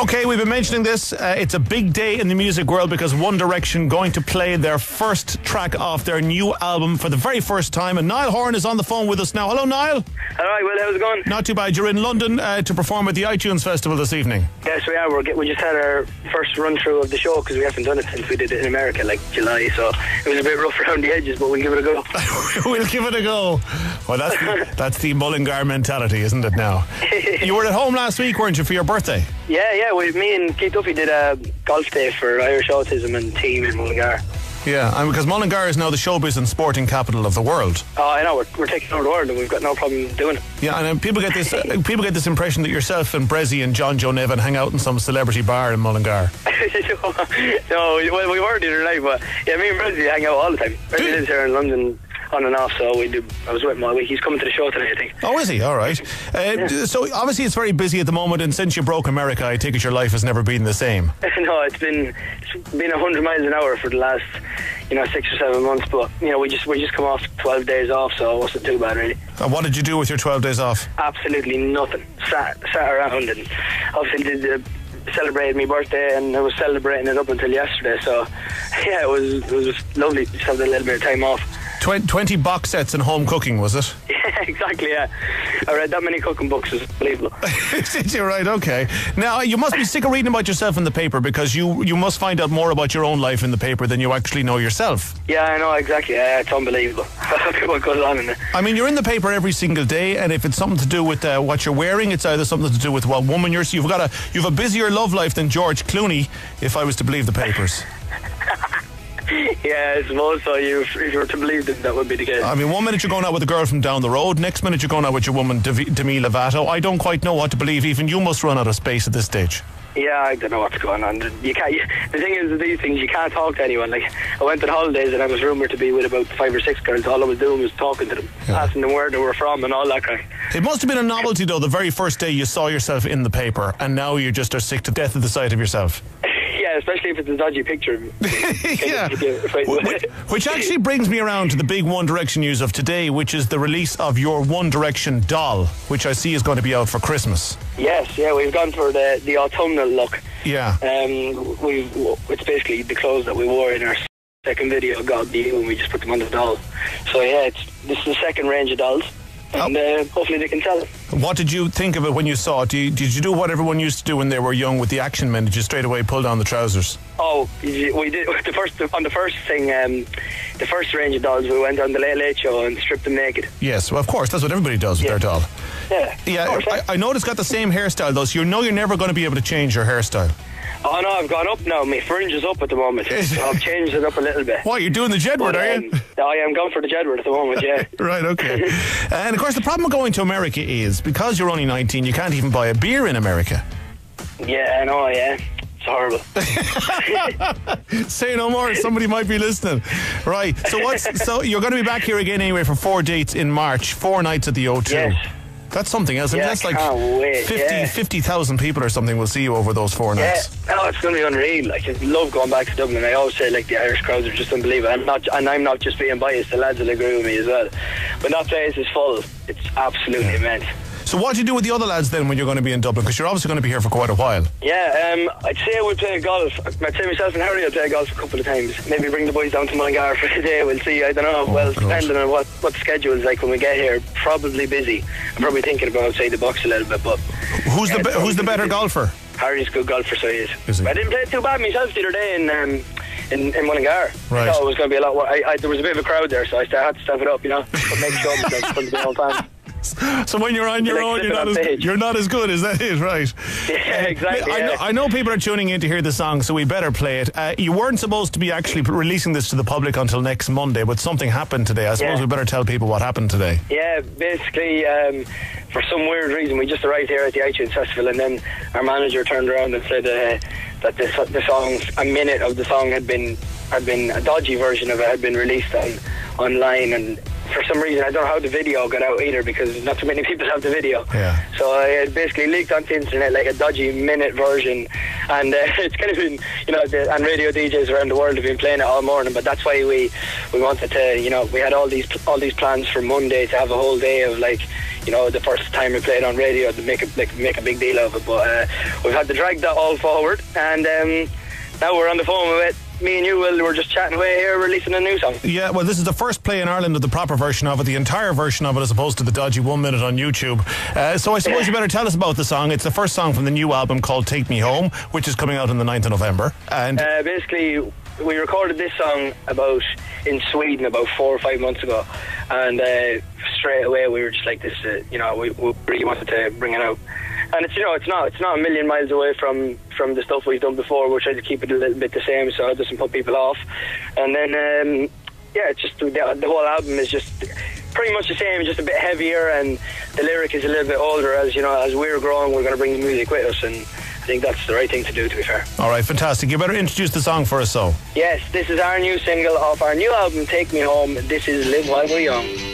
Okay, we've been mentioning this. It's a big day in the music world because One Direction going to play their first track off their new album for the very first time. And Niall Horan is on the phone with us now. Hello, Niall. All right, well, how's it going? Not too bad. You're in London to perform at the iTunes Festival this evening. Yes, we are. We just had our first run-through of the show because we haven't done it since we did it in America, like July. So it was a bit rough around the edges, but we'll give it a go. We'll give it a go. Well, that's the Mullingar mentality, isn't it now? You were at home last week, weren't you, for your birthday? Yeah. Me and Keith Duffy did a golf day for Irish Autism and team in Mullingar. Yeah, and because Mullingar is now the showbiz and sporting capital of the world. Oh, I know. We're taking over the world, and we've got no problem doing it. Yeah, and people get this impression that yourself and Brezzy and John Joe Nevin hang out in some celebrity bar in Mullingar. No, well, we were the other night, but yeah, me and Brezzy hang out all the time. Brezzy lives here in London on and off, so we do. I was with him all week. He's coming to the show today, I think. Oh, is he? All right. So obviously it's very busy at the moment, and since you broke America, I take it your life has never been the same. No, it's been 100 miles an hour for the last 6 or 7 months, but we just come off 12 days off, so it wasn't too bad really. And what did you do with your 12 days off? Absolutely nothing. Sat around and obviously celebrated my birthday, and I was celebrating it up until yesterday, so yeah, it was just lovely to just have a little bit of time off. 20 box sets and home cooking, was it? Yeah, exactly, yeah. I read that many cooking books, it was unbelievable. Did you? Right, okay. Now, you must be sick of reading about yourself in the paper, because you must find out more about your own life in the paper than you actually know yourself. Yeah, I know, exactly. Yeah, it's unbelievable what goes on in it. I mean, you're in the paper every single day, and if it's something to do with what you're wearing, it's either something to do with what woman you're... You've a busier love life than George Clooney, if I was to believe the papers. Yeah, I suppose so. If you were to believe that would be the case. I mean, 1 minute you're going out with a girl from down the road, next minute you're going out with your woman Demi Lovato. I don't quite know what to believe. Even you must run out of space at this stage. Yeah, I don't know what's going on. The thing is, with these things, you can't talk to anyone. Like, I went on holidays and I was rumoured to be with about 5 or 6 girls. All I was doing was talking to them, asking them where they were from and all that kind. It must have been a novelty, though, the very first day you saw yourself in the paper, and now you just are sick to death of the sight of yourself. Yeah, especially if it's a dodgy picture. Yeah. Which actually brings me around to the big One Direction news of today, which is the release of your One Direction doll, which I see is going to be out for Christmas. Yes, yeah, we've gone for the autumnal look. Yeah. It's basically the clothes that we wore in our second video, God Be You, and we just put them on the doll. So yeah, this is the second range of dolls. And hopefully they can tell it. What did you think of it when you saw it? Did you do what everyone used to do when they were young with the action men? Did you straight away pull down the trousers? Oh, we did. The first range of dolls, we went on the Late Late Show and stripped them naked. Yes, well, of course, that's what everybody does with their doll. Yeah. I know it's got the same hairstyle, though, so you're never going to be able to change your hairstyle. Oh no, I've gone up now. My fringe is up at the moment. So I've changed it up a little bit. What, you're doing the Jedward, are you? I am going for the Jedward at the moment, yeah. Right, okay. And of course the problem with going to America is, because you're only 19, you can't even buy a beer in America. Yeah, I know, yeah. It's horrible. Say no more, somebody might be listening. Right, so you're going to be back here again anyway for 4 dates in March, 4 nights at the O2. Yes. That's something else. I mean, that's like 50,000 people or something will see you over those 4 nights. Yeah, it's going to be unreal. Like, I love going back to Dublin. I always say, like, the Irish crowds are just unbelievable. I'm not just being biased. The lads will agree with me as well. When that place is full, it's absolutely immense. So what do you do with the other lads then when you're going to be in Dublin? Because you're obviously going to be here for quite a while. Yeah, I'd say we'll play golf. I'd say myself and Harry will play golf a couple of times. Maybe bring the boys down to Mullingar for a day. We'll see. I don't know. Depending on what the schedule is like when we get here. Probably busy. I'm probably thinking about outside the box a little bit. But who's the better golfer? Harry's a good golfer, so he is. I didn't play too bad myself the other day in Mullingar. Right. I thought it was going to be a lot more. There was a bit of a crowd there, so I had to step it up, but make sure myself in front of the whole time. So when you're on your own, you're not as good, is that it? Right. Yeah, exactly. I know people are tuning in to hear the song, so we better play it. You weren't supposed to be actually releasing this to the public until next Monday, but something happened today. I suppose we better tell people what happened today. Yeah, basically, for some weird reason, we just arrived here at the iTunes Festival, and then our manager turned around and said that the song, a minute of the song had been a dodgy version of it had been released online, and for some reason, I don't know how the video got out either, because not too many people have the video. Yeah. So I basically leaked onto the internet like a dodgy minute version, and it's kind of been, and radio DJs around the world have been playing it all morning. But that's why we wanted to, we had all these plans for Monday to have a whole day of the first time we played on radio to make a big deal of it. But we've had to drag that all forward, and now we're on the phone with me and you. We're just chatting away here, releasing a new song. Yeah, well, this is the first play in Ireland of the proper version of it, the entire version of it, as opposed to the dodgy 1 minute on YouTube. So I suppose you better tell us about the song. It's the first song from the new album called Take Me Home, which is coming out on the 9th of November. And basically, we recorded this song in Sweden about 4 or 5 months ago, and straight away we were just like this. We really wanted to bring it out. And it's not a million miles away from the stuff we've done before. We're trying to keep it a little bit the same so it doesn't put people off. And then it's just the whole album is just pretty much the same, just a bit heavier, and the lyric is a little bit older. As we're growing, we're going to bring the music with us, and I think that's the right thing to do, to be fair. All right, fantastic. You better introduce the song for us, so. Yes, this is our new single off our new album, Take Me Home. This is Live While We're Young.